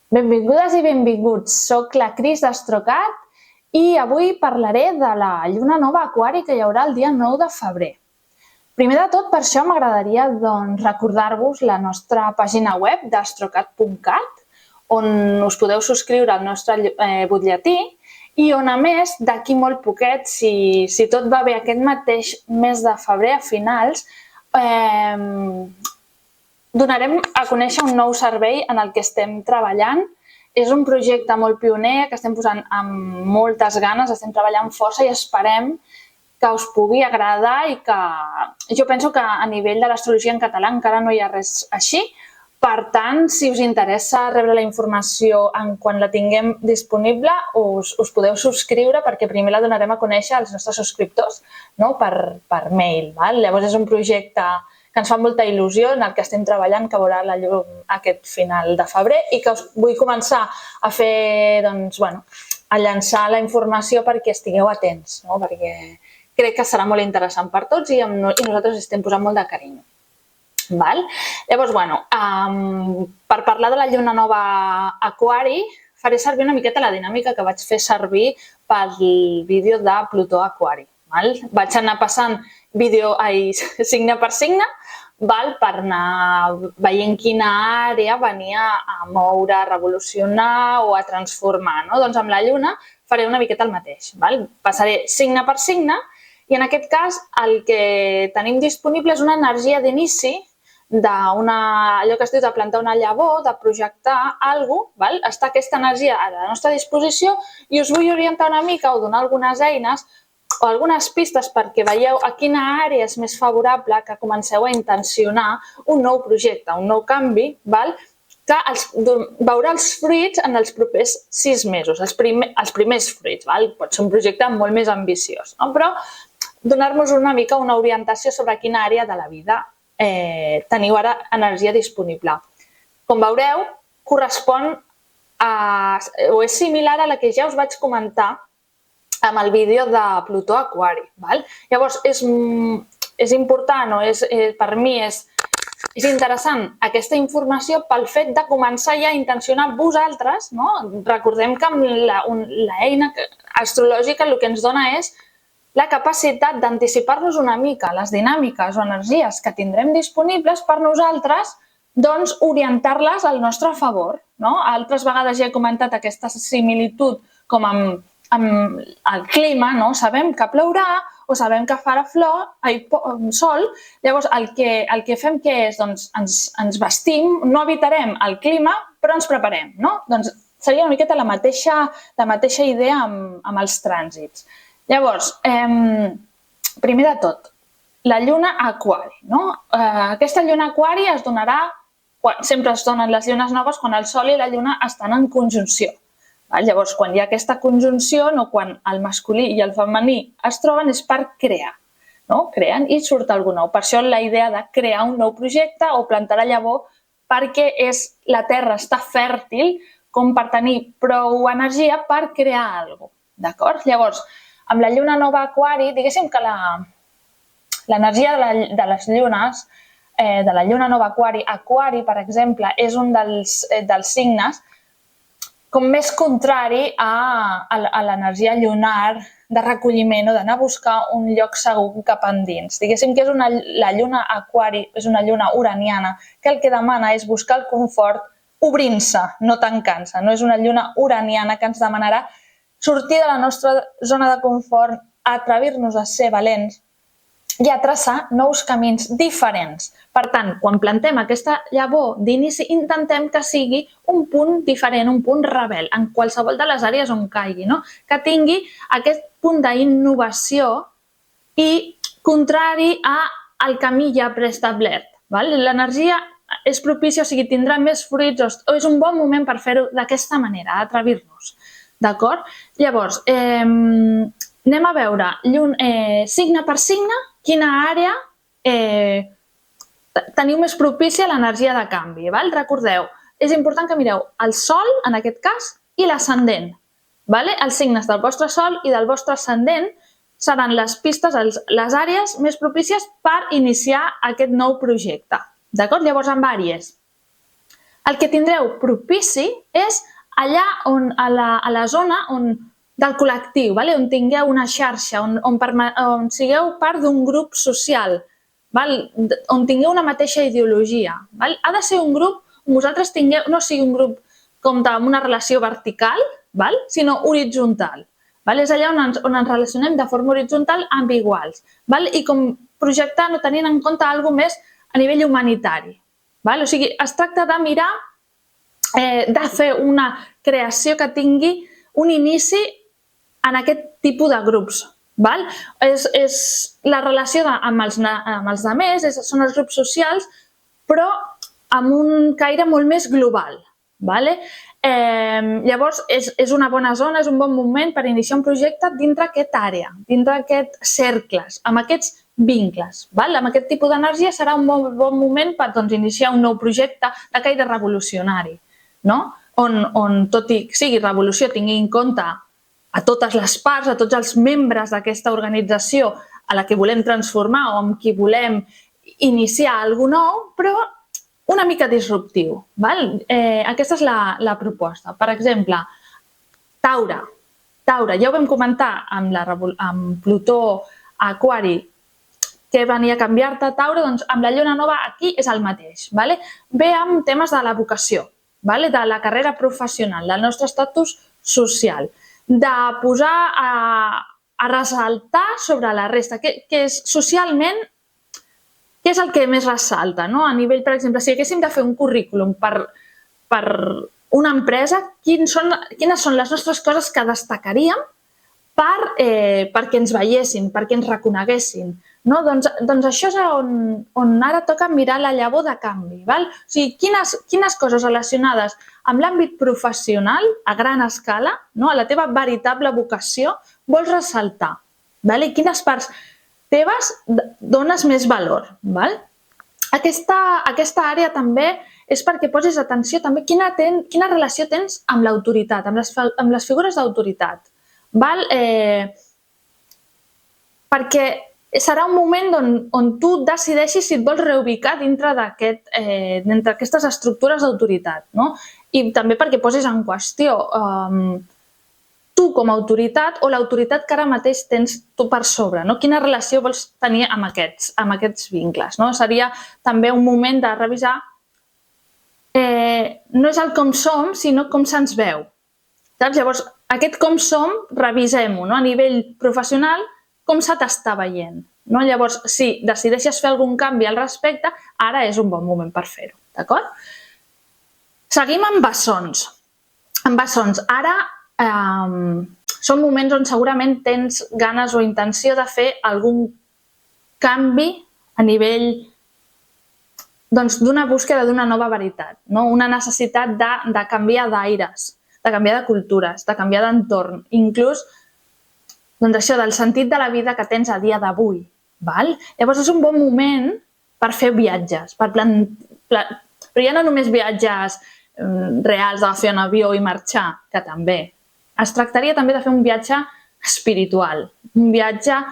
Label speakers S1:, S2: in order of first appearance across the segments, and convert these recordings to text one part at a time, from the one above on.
S1: Benvingudes i benvinguts. Soc la Cris d'Astrocat i avui parlaré de la lluna nova aquari que hi haurà el dia 9 de febrer. Primer de tot, per això m'agradaria recordar-vos la nostra pàgina web d'astrocat.cat, on us podeu subscriure al nostre butlletí i on, a més, d'aquí molt poquet, si tot va bé aquest mateix mes de febrer a finals, donarem a conèixer un nou servei en el que estem treballant. És un projecte molt pioner que estem posant amb moltes ganes, estem treballant força i esperem que us pugui agradar i que jo penso que a nivell de l'astrologia en català encara no hi ha res així. Per tant, si us interessa rebre la informació quan la tinguem disponible, us podeu subscriure perquè primer la donarem a conèixer als nostres subscriptors, no? per mail. Llavors és un projecte que ens fa molta il·lusió, en el que estem treballant, que veurà la llum aquest final de febrer i que us vull començar a fer, a llançar la informació perquè estigueu atents, no? Perquè crec que serà molt interessant per tots i nosaltres estem posant molt de carinyo. Llavors, per parlar de la lluna nova aquari, faré servir una miqueta la dinàmica que vaig fer servir pel vídeo de Plutó aquari. Vaig anar passant signe per signe per anar veient quina àrea venia a moure, a revolucionar o a transformar. Doncs amb la lluna faré una miqueta el mateix. Passaré signe per signe i en aquest cas el que tenim disponible és una energia d'inici allò que es diu de plantar una llavor, de projectar alguna cosa. Està aquesta energia a la nostra disposició i us vull orientar una mica o donar algunes eines o algunes pistes perquè veieu a quina àrea és més favorable que comenceu a intencionar un nou projecte, un nou canvi, que veurà els fruits en els propers 6 mesos, els primers fruits. Pot ser un projecte molt més ambiciós, però donar-nos una mica una orientació sobre quina àrea de la vida teniu ara energia disponible. Com veureu, correspon o és similar a la que ja us vaig comentar amb el vídeo de Plutó aquari. Llavors, és important, per mi és interessant aquesta informació pel fet de començar ja a intencionar vosaltres. Recordem que amb l'eina astrològica el que ens dona és la capacitat d'anticipar-nos una mica les dinàmiques o energies que tindrem disponibles per nosaltres orientar-les al nostre favor. Altres vegades ja he comentat aquesta similitud com amb el clima, sabem que plourà o sabem que farà sol, llavors el que fem què és? Ens vestim, no evitarem el clima, però ens preparem. Seria una miqueta la mateixa idea amb els trànsits. Llavors, primer de tot, la lluna aquari. Aquesta lluna aquari es donarà, sempre es donen les llunes noves quan el sol i la lluna estan en conjunció. Llavors, quan hi ha aquesta conjunció, quan el masculí i el femení es troben, és per crear. Creen i surt alguna nou. Per això la idea de crear un nou projecte o plantar la llavor, perquè la terra està fèrtil com per tenir prou energia per crear alguna cosa. Llavors, amb la lluna nova aquari, diguéssim que l'energia de les llunes, de la lluna nova aquari, per exemple, és un dels signes com més contrari a l'energia lunar de recolliment o d'anar a buscar un lloc segur cap endins. Diguéssim que la lluna aquari és una lluna uraniana que el que demana és buscar el confort obrint-se, no tancant-se. No és una lluna uraniana que ens demanarà sortir de la nostra zona de confort, atrevir-nos a ser valents i a traçar nous camins diferents. Per tant, quan plantem aquesta llavor d'inici, intentem que sigui un punt diferent, un punt rebel, en qualsevol de les àrees on caigui, que tingui aquest punt d'innovació i contrari al camí ja preestablert. L'energia és propícia, o sigui, tindrà més fruits, o és un bon moment per fer-ho d'aquesta manera, atrevir-nos. D'acord? Llavors, anem a veure signe per signe quina àrea teniu més propícia a l'energia de canvi. Recordeu, és important que mireu el sol, en aquest cas, i l'ascendent. Els signes del vostre sol i del vostre ascendent seran les pistes, les àrees més propícies per iniciar aquest nou projecte. D'acord? Llavors, amb Àries. El que tindreu propici és allà a la zona del col·lectiu, on tingueu una xarxa, on sigueu part d'un grup social, on tingueu una mateixa ideologia. Ha de ser un grup on vosaltres tingueu, no sigui un grup com amb una relació vertical, sinó horitzontal. És allà on ens relacionem de forma horitzontal amb iguals. I com projectant o tenint en compte alguna cosa més a nivell humanitari. O sigui, es tracta de mirar, de fer una creació que tingui un inici en aquest tipus de grups. És la relació amb els altres, són els grups socials, però amb un caire molt més global. Llavors, és una bona zona, és un bon moment per iniciar un projecte dintre aquesta àrea, dintre d'aquests cercles, amb aquests vincles. Amb aquest tipus d'energia serà un bon moment per iniciar un nou projecte de caire revolucionari, on tot i que sigui revolució tingui en compte a totes les parts, a tots els membres d'aquesta organització a la que volem transformar o amb qui volem iniciar alguna cosa nou, però una mica disruptiu. Aquesta és la proposta. Per exemple, Taure. Ja ho vam comentar amb Plutó a Aquari, que venia a canviar-te, Taure, doncs amb la lluna nova aquí és el mateix. Ve amb temes de la vocació, de la carrera professional, del nostre estatus social, de posar a ressaltar sobre la resta, que és socialment, què és el que més ressalta? A nivell, per exemple, si haguéssim de fer un currículum per una empresa, quines són les nostres coses que destacaríem perquè ens veiessin, perquè ens reconeguessin? Doncs això és on ara toca mirar la llavor de canvi. O sigui, quines coses relacionades amb l'àmbit professional a gran escala, a la teva veritable vocació, vols ressaltar? I quines parts teves dones més valor. Aquesta àrea també és perquè posis atenció també quina relació tens amb l'autoritat, amb les figures d'autoritat. Perquè serà un moment on tu decideixis si et vols reubicar dintre d'aquestes estructures d'autoritat. I també perquè posis en qüestió tu com a autoritat o l'autoritat que ara mateix tens tu per sobre. Quina relació vols tenir amb aquests vincles. Seria també un moment de revisar no és el com som, sinó com se'ns veu. Llavors, aquest com som, revisem-ho a nivell professional, com se t'està veient. Llavors, si decideixes fer algun canvi al respecte, ara és un bon moment per fer-ho. D'acord? Seguim amb bessons. Ara són moments on segurament tens ganes o intenció de fer algun canvi a nivell d'una búsqueda d'una nova veritat, una necessitat de canviar d'aires, de canviar de cultures, de canviar d'entorn, inclús això del sentit de la vida que tens a dia d'avui. Llavors és un bon moment per fer viatges, però ja no només viatges reals d'agafar un avió i marxar, que també. Es tractaria també de fer un viatge espiritual, un viatge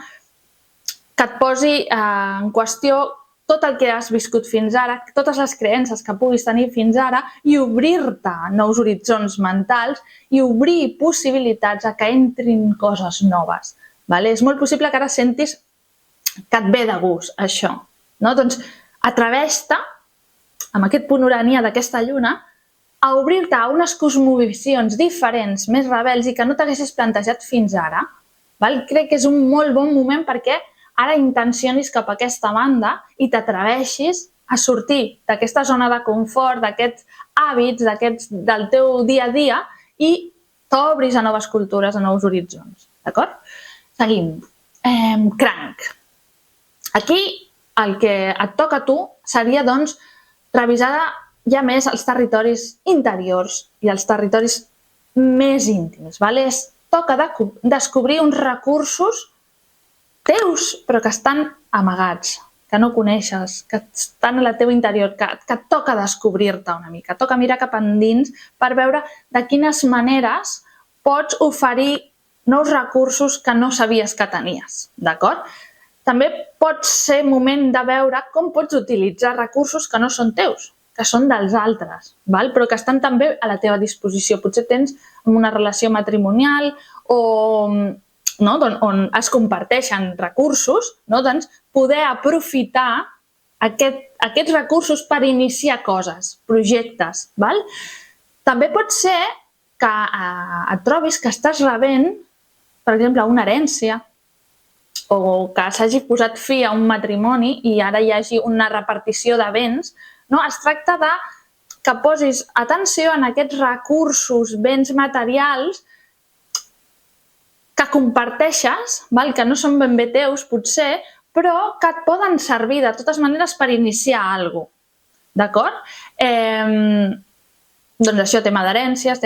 S1: que et posi en qüestió tot el que has viscut fins ara, totes les creences que puguis tenir fins ara i obrir-te a nous horitzons mentals i obrir possibilitats a que entrin coses noves. És molt possible que ara sentis que et ve de gust això. Doncs atreveix-te, amb aquest punt uranià d'aquesta lluna, a obrir-te a unes cosmovisions diferents, més rebels i que no t'haguessis plantejat fins ara. Crec que és un molt bon moment perquè ara intencionis cap a aquesta banda i t'atreveixis a sortir d'aquesta zona de confort, d'aquests hàbits, del teu dia a dia i t'obris a noves cultures, a nous horitzons. D'acord? Seguim. Cranc. Aquí el que et toca a tu seria, doncs, revisar ja més els territoris interiors i els territoris més íntims. Toca descobrir uns recursos teus, però que estan amagats, que no coneixes, que estan al teu interior, que et toca descobrir-te una mica. Toca mirar cap endins per veure de quines maneres pots oferir nous recursos que no sabies que tenies. D'acord? També pot ser moment de veure com pots utilitzar recursos que no són teus, que són dels altres, però que estan també a la teva disposició. Potser tens una relació matrimonial on es comparteixen recursos, doncs poder aprofitar aquests recursos per iniciar coses, projectes. També pot ser que et trobis que estàs rebent, per exemple, una herència, o que s'hagi posat fi a un matrimoni i ara hi hagi una repartició de béns. Es tracta de que posis atenció en aquests recursos, béns materials que comparteixes, que no són ben bé teus potser, però que et poden servir de totes maneres per iniciar alguna cosa. D'acord? Doncs això, tema d'herències,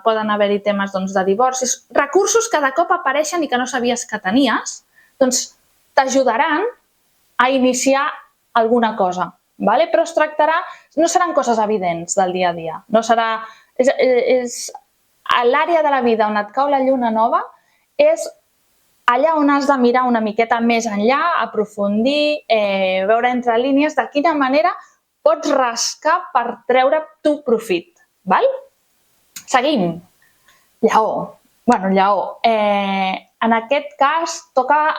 S1: poden haver-hi temes de divorcis, recursos que de cop apareixen i que no sabies que tenies, doncs t'ajudaran a iniciar alguna cosa. Però es tractarà, no seran coses evidents del dia a dia. No serà, l'àrea de la vida on et cau la lluna nova és allà on has de mirar una miqueta més enllà, aprofundir, veure entre línies de quina manera pots rascar per treure tu profit. Seguim. Lleó. Lleó. En aquest cas toca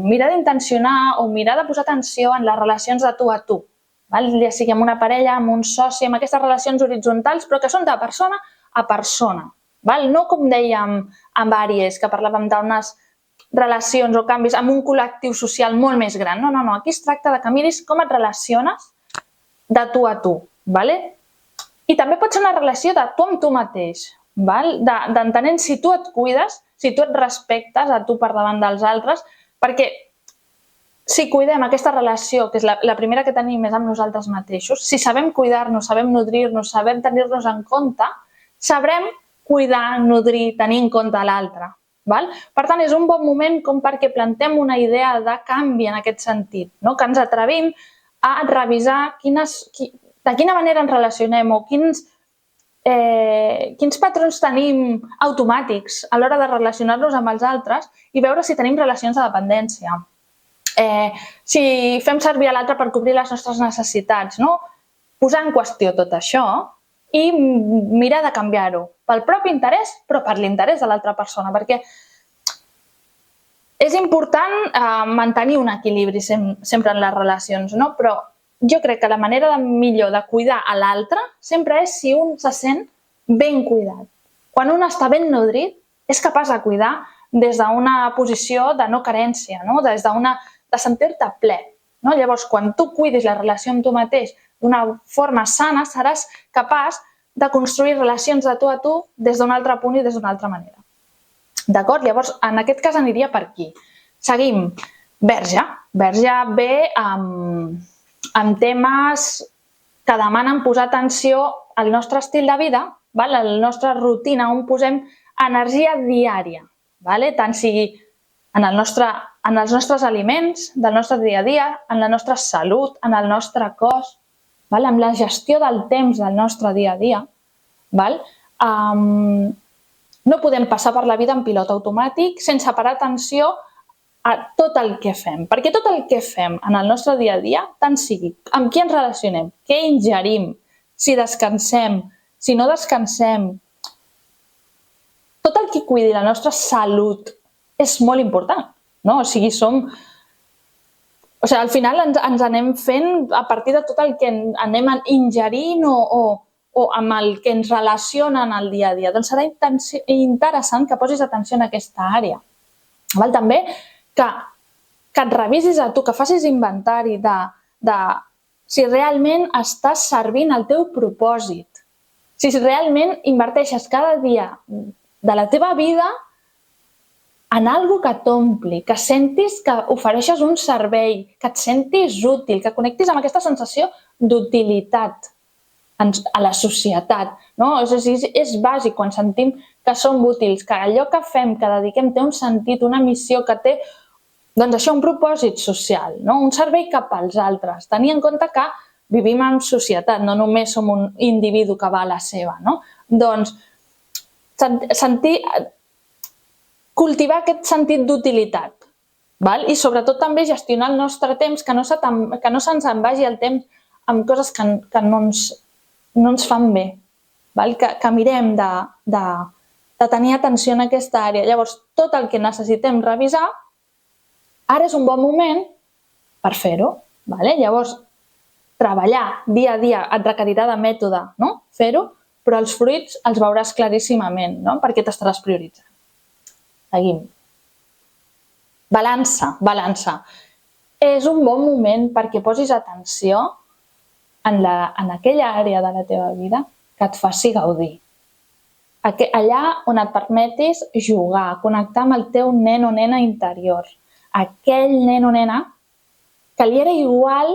S1: mirar d'intencionar o mirar de posar atenció en les relacions de tu a tu. Ja sigui amb una parella, amb un soci, amb aquestes relacions horitzontals, però que són de persona a persona. No com dèiem amb Àries, que parlàvem d'unes relacions o canvis amb un col·lectiu social molt més gran. No. Aquí es tracta de que miris com et relaciones de tu a tu. I també pot ser una relació de tu amb tu mateix, d'entenent si tu et cuides, si tu et respectes a tu per davant dels altres, perquè si cuidem aquesta relació, que és la primera que tenim és amb nosaltres mateixos, si sabem cuidar-nos, sabem nodrir-nos, sabem tenir-nos en compte, sabrem cuidar, nodrir, tenir en compte l'altre. Per tant, és un bon moment com perquè plantem una idea de canvi en aquest sentit, que ens atrevim a revisar de quina manera ens relacionem o quins patrons tenim automàtics a l'hora de relacionar-nos amb els altres i veure si tenim relacions de dependència. Si fem servir a l'altre per cobrir les nostres necessitats, posar en qüestió tot això i mirar de canviar-ho pel propi interès, però per l'interès de l'altra persona, perquè és important mantenir un equilibri sempre en les relacions, però jo crec que la manera millor de cuidar a l'altre sempre és si un se sent ben cuidat. Quan un està ben nodrit, és capaç de cuidar des d'una posició de no carència, de sentir-te ple. Llavors, quan tu cuidis la relació amb tu mateix d'una forma sana, seràs capaç de construir relacions de tu a tu des d'un altre punt i des d'una altra manera. D'acord? Llavors, en aquest cas aniria per aquí. Seguim. Verge. Verge ve amb temes que demanen posar atenció al nostre estil de vida, a la nostra rutina, on posem energia diària, tant sigui en els nostres aliments del nostre dia a dia, en la nostra salut, en el nostre cos, amb la gestió del temps del nostre dia a dia. No podem passar per la vida en pilot automàtic sense parar atenció a tot el que fem, perquè tot el que fem en el nostre dia a dia, tant sigui amb qui ens relacionem, què ingerim, si descansem, si no descansem, tot el que cuidi la nostra salut és molt important. Al final ens anem fent a partir de tot el que anem ingerint o amb el que ens relacionen al dia a dia. Doncs serà interessant que posis atenció en aquesta àrea. També que et revisis a tu, que facis inventari de si realment estàs servint el teu propòsit, si realment inverteixes cada dia de la teva vida en alguna cosa que t'ompli, que sentis que ofereixes un servei, que et sentis útil, que connectis amb aquesta sensació d'utilitat a la societat. És bàsic quan sentim que som útils, que allò que fem, que dediquem, té un sentit, una missió, que té un propòsit social, un servei cap als altres. Tenir en compte que vivim en societat, no només som un individu que va a la seva. Doncs cultivar aquest sentit d'utilitat i sobretot també gestionar el nostre temps, que no se'ns en vagi el temps amb coses que no ens fan bé, val? Que mirem de tenir atenció en aquesta àrea. Llavors, tot el que necessitem revisar, ara és un bon moment per fer-ho. Llavors, treballar dia a dia et requerirà de mètode, no? Fer-ho, però els fruits els veuràs claríssimament, no? Perquè t'estaràs prioritzant. Seguim. Balança. És un bon moment perquè posis atenció en aquella àrea de la teva vida que et faci gaudir. Allà on et permetis jugar, connectar amb el teu nen o nena interior. Aquell nen o nena que li era igual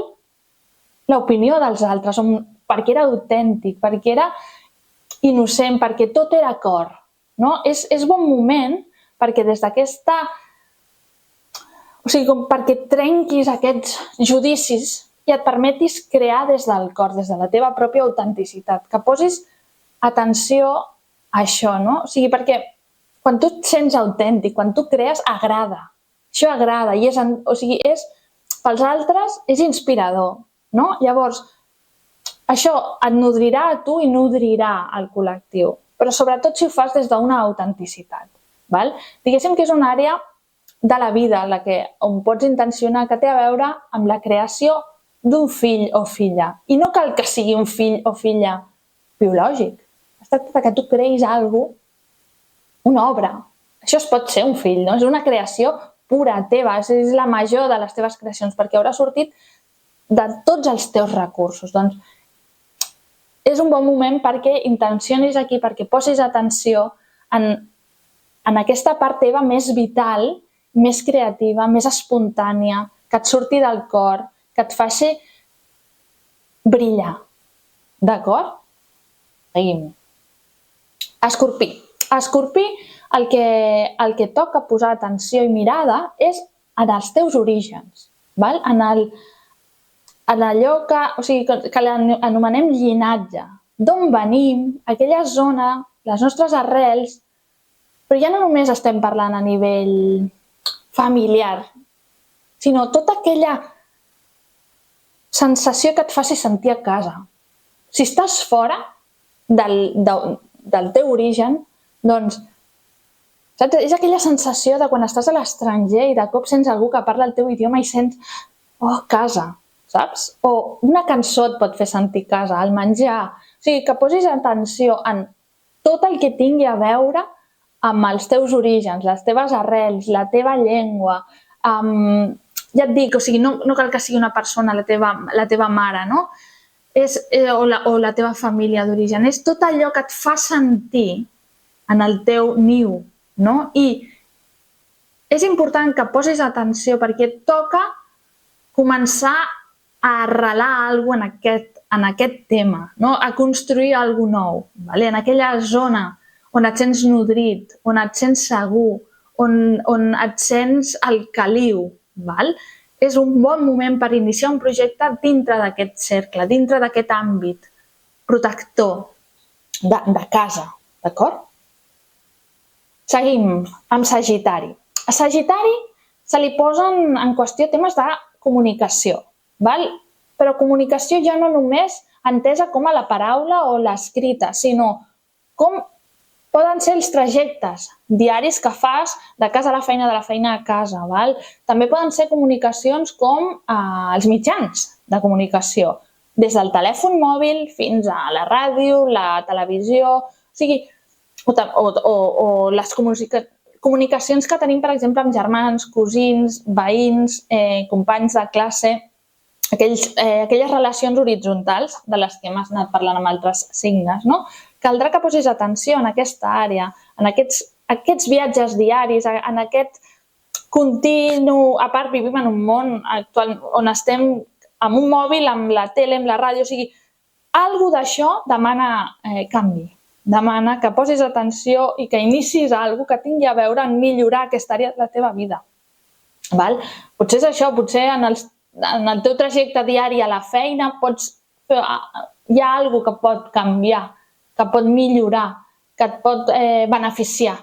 S1: l'opinió dels altres, perquè era autèntic, perquè era innocent, perquè tot era cor. No? És bon moment perquè des d'aquesta... O sigui, perquè trenquis aquests judicis i et permetis crear des del cor, des de la teva pròpia autenticitat, que posis atenció a això, no? O sigui, perquè quan tu et sents autèntic, quan tu crees, agrada. Això agrada i pels altres és inspirador, no? Llavors, això et nodrirà a tu i nodrirà al col·lectiu, però sobretot si ho fas des d'una autenticitat. Diguéssim que és una àrea de la vida on pots intencionar que té a veure amb la creació d'un fill o filla. I no cal que sigui un fill o filla biològic. Es tracta que tu creïs alguna cosa, una obra. Això es pot ser un fill, no? És una creació pura teva, és la major de les teves creacions, perquè haurà sortit de tots els teus recursos. Doncs és un bon moment perquè intencionis aquí, perquè posis atenció en aquesta part teva més vital, més creativa, més espontània, que et surti del cor, que et faci brillar. D'acord? Seguim. Escorpí. Escorpí, el que toca posar atenció i mirada és en els teus orígens, en allò que l'anomenem llinatge, d'on venim, aquella zona, les nostres arrels, però ja no només estem parlant a nivell familiar, sinó tota aquella sensació que et faci sentir a casa. Si estàs fora del teu origen, doncs, saps? És aquella sensació de quan estàs a l'estranger i de cop sents algú que parla el teu idioma i sents, oh, casa, saps? O una cançó et pot fer sentir casa, el menjar. O sigui, que posis atenció en tot el que tingui a veure amb els teus orígens, les teves arrels, la teva llengua. Ja et dic, o sigui, no cal que sigui una persona, la teva mare, no? O la teva família d'origen. És tot allò que et fa sentir en el teu niu, no? I és important que posis atenció perquè et toca començar a arrelar alguna cosa en aquest tema, no? A construir alguna cosa nou, en aquella zona on et sents nodrit, on et sents segur, on et sents al caliu. És un bon moment per iniciar un projecte dintre d'aquest cercle, dintre d'aquest àmbit protector de casa, d'acord? Seguim amb Sagitari. A Sagitari se li posen en qüestió temes de comunicació, però comunicació ja no només entesa com a la paraula o l'escrita, sinó com poden ser els trajectes diaris que fas de casa a la feina, de la feina a casa. També poden ser comunicacions com els mitjans de comunicació, des del telèfon mòbil fins a la ràdio, la televisió, o les comunicacions que tenim, per exemple, amb germans, cosins, veïns, companys de classe, aquelles relacions horitzontals de les que hem anat parlant amb altres signes, no? Caldrà que posis atenció en aquesta àrea, en aquests viatges diaris, en aquest continu... A part, vivim en un món actual on estem amb un mòbil, amb la tele, amb la ràdio, o sigui, alguna d'això demana canvi. Demana que posis atenció i que inicis alguna cosa que tingui a veure en millorar aquesta àrea de la teva vida. Potser és això, potser en el teu trajecte diari a la feina hi ha alguna cosa que pot canviar, que pot millorar, que et pot beneficiar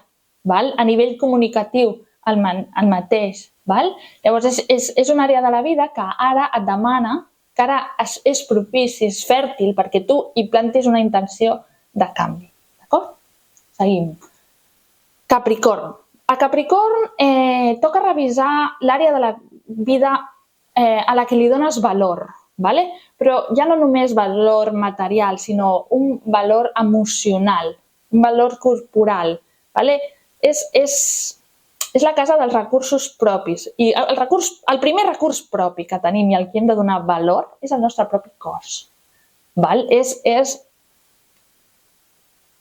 S1: a nivell comunicatiu el mateix. Llavors, és una àrea de la vida que ara et demana que ara és propici, és fèrtil perquè tu hi plantis una intenció de canvi. D'acord? Seguim. Capricorn. A Capricorn toca revisar l'àrea de la vida a la que li dones valor, ¿vale? Però ja no només valor material, sinó un valor emocional, un valor corporal. ¿Vale? És la casa dels recursos propis. I el primer recurs propi que tenim i al que hem de donar valor és el nostre propi cos. Val? És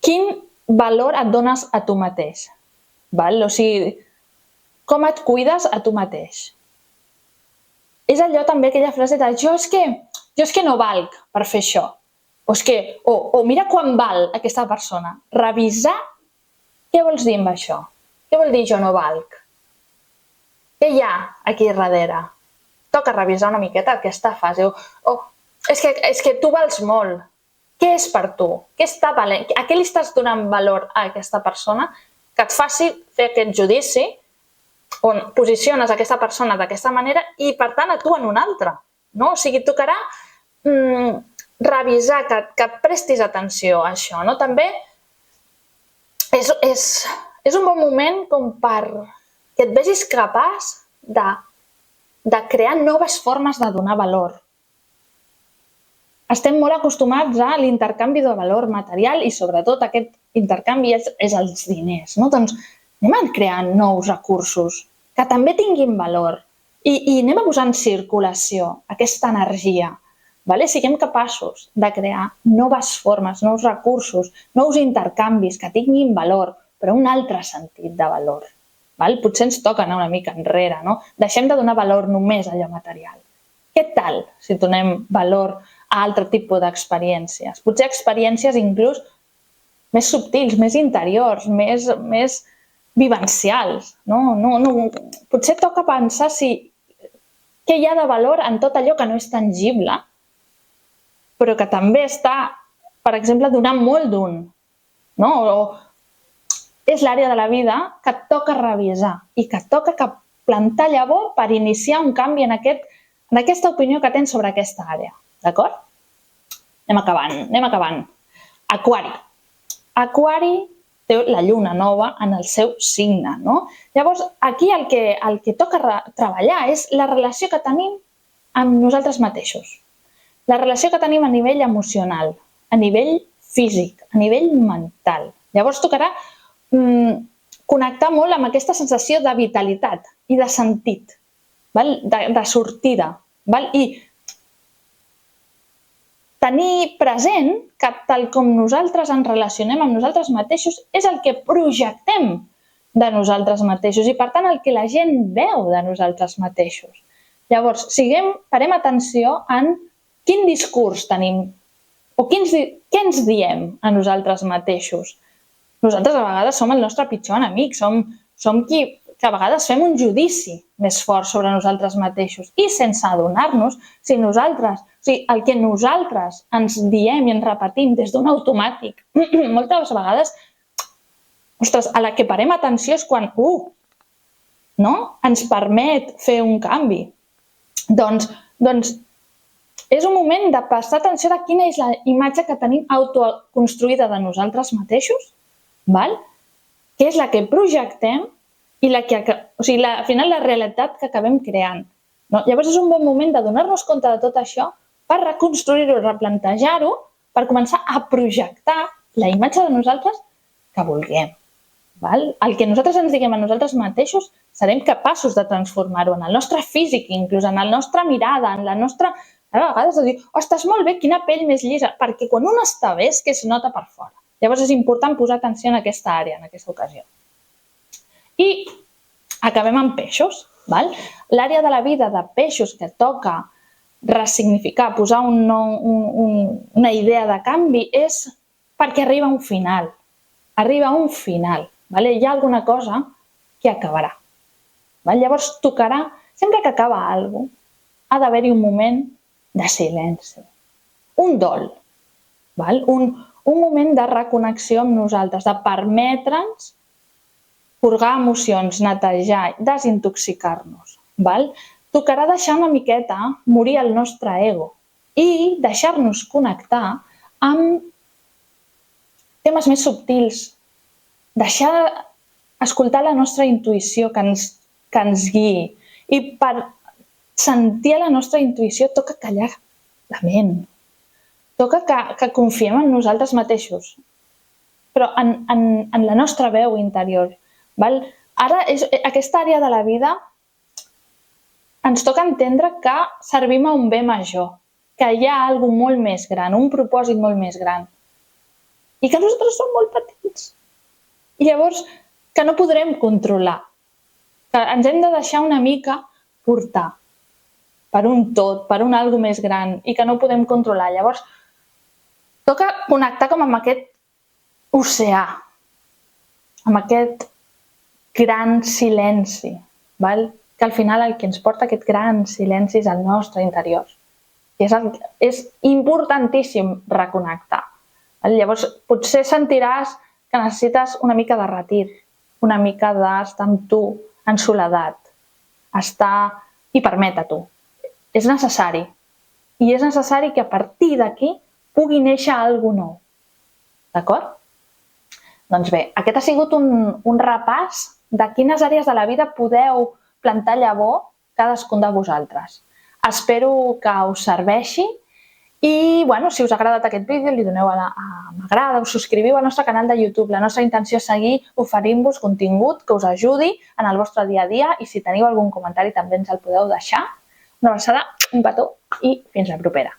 S1: quin valor et dones a tu mateix. Val? O sigui, com et cuides a tu mateix. És allò també, aquella frase de jo és que no valc per fer això. O mira quan val aquesta persona. Revisar què vols dir amb això? Què vol dir jo no valc? Què hi ha aquí darrere? Toca revisar una miqueta aquesta fase. És que tu vals molt. Què és per tu? Què està valent? A què li estàs donant valor a aquesta persona que et faci fer aquest judici on posiciones aquesta persona d'aquesta manera i, per tant, a tu en una altra? No? O sigui, tocarà revisar, que prestis atenció a això. No? També és un bon moment com per que et vegis capaç de crear noves formes de donar valor. Estem molt acostumats a l'intercanvi de valor material i sobretot aquest intercanvi és els diners. No? Doncs anem a crear nous recursos que també tinguin valor i anem a posar en circulació aquesta energia. Vale? Siguem capaços de crear noves formes, nous recursos, nous intercanvis que tinguin valor, però un altre sentit de valor. Val? Potser ens toca anar una mica enrere, no? Deixem de donar valor només a allò material. Què tal si donem valor a altre tipus d'experiències? Potser experiències inclús més subtils, més interiors, més vivencials. No? Potser toca pensar què hi ha de valor en tot allò que no és tangible, però que també està, per exemple, donant molt d'un. No? És l'àrea de la vida que et toca revisar i que et toca plantar llavor per iniciar un canvi en aquesta opinió que tens sobre aquesta àrea. D'acord? Anem acabant. Aquari. Aquari té la lluna nova en el seu signe. No? Llavors, aquí el que toca treballar és la relació que tenim amb nosaltres mateixos. La relació que tenim a nivell emocional, a nivell físic, a nivell mental. Llavors tocarà connectar molt amb aquesta sensació de vitalitat i de sentit, de sortida. I tenir present que tal com nosaltres ens relacionem amb nosaltres mateixos és el que projectem de nosaltres mateixos i, per tant, el que la gent veu de nosaltres mateixos. Llavors, parem atenció en quin discurs tenim o què ens diem a nosaltres mateixos. Nosaltres a vegades som el nostre pitjor enemic, som qui que a vegades fem un judici més fort sobre nosaltres mateixos i sense adonar-nos el que nosaltres ens diem i ens repetim des d'un automàtic, moltes vegades, a la que parem atenció és quan ens permet fer un canvi. Doncs és un moment de prestar atenció a quina és la imatge que tenim autoconstruïda de nosaltres mateixos, que és la que projectem i al final la realitat que acabem creant. Llavors és un bon moment de donar-nos compte de tot això per reconstruir-ho, replantejar-ho, per començar a projectar la imatge de nosaltres que vulguem. El que nosaltres ens diguem a nosaltres mateixos serem capaços de transformar-ho en el nostre físic, inclús en la nostra mirada, en la nostra... A vegades dir, estàs molt bé, quina pell més llisa, perquè quan un està bé és que es nota per fora. Llavors és important posar atenció en aquesta àrea, en aquesta ocasió. I acabem amb peixos. L'àrea de la vida de peixos que toca ressignificar, posar una idea de canvi és perquè arriba un final. Arriba un final. Hi ha alguna cosa que acabarà. Llavors tocarà, sempre que acaba alguna cosa, ha d'haver-hi un moment de silenci, un dol, un moment de reconnexió amb nosaltres, de permetre'ns purgar emocions, netejar, desintoxicar-nos. Tocarà deixar una miqueta morir el nostre ego, i deixar-nos connectar amb temes més subtils, deixar escoltar la nostra intuïció que ens guiï. I per sentir la nostra intuïció toca callar la ment. Toca que confiem en nosaltres mateixos, però en la nostra veu interior. Val? Ara, aquesta àrea de la vida ens toca entendre que servim a un bé major, que hi ha alguna cosa molt més gran, un propòsit molt més gran, i que nosaltres som molt petits. I llavors, que no podrem controlar, que ens hem de deixar una mica portar per un tot, per un algo més gran, i que no podem controlar. Llavors, toca connectar com amb aquest oceà, amb aquest gran silenci, val? Que al final el que ens porta aquest gran silenci és el nostre interior. És importantíssim reconnectar. Val? Llavors, potser sentiràs que necessites una mica de retir, una mica d'estar amb tu, en soledat, i permetre-t'ho. És necessari. I és necessari que a partir d'aquí pugui néixer alguna cosa nou. D'acord? Doncs bé, aquest ha sigut un repàs de quines àrees de la vida podeu plantar llavor cadascun de vosaltres. Espero que us serveixi i, si us ha agradat aquest vídeo, li doneu a m'agrada, us subscriviu al nostre canal de YouTube. La nostra intenció és seguir oferint-vos contingut que us ajudi en el vostre dia a dia i si teniu algun comentari també ens el podeu deixar. Una abraçada, un petó i fins la propera.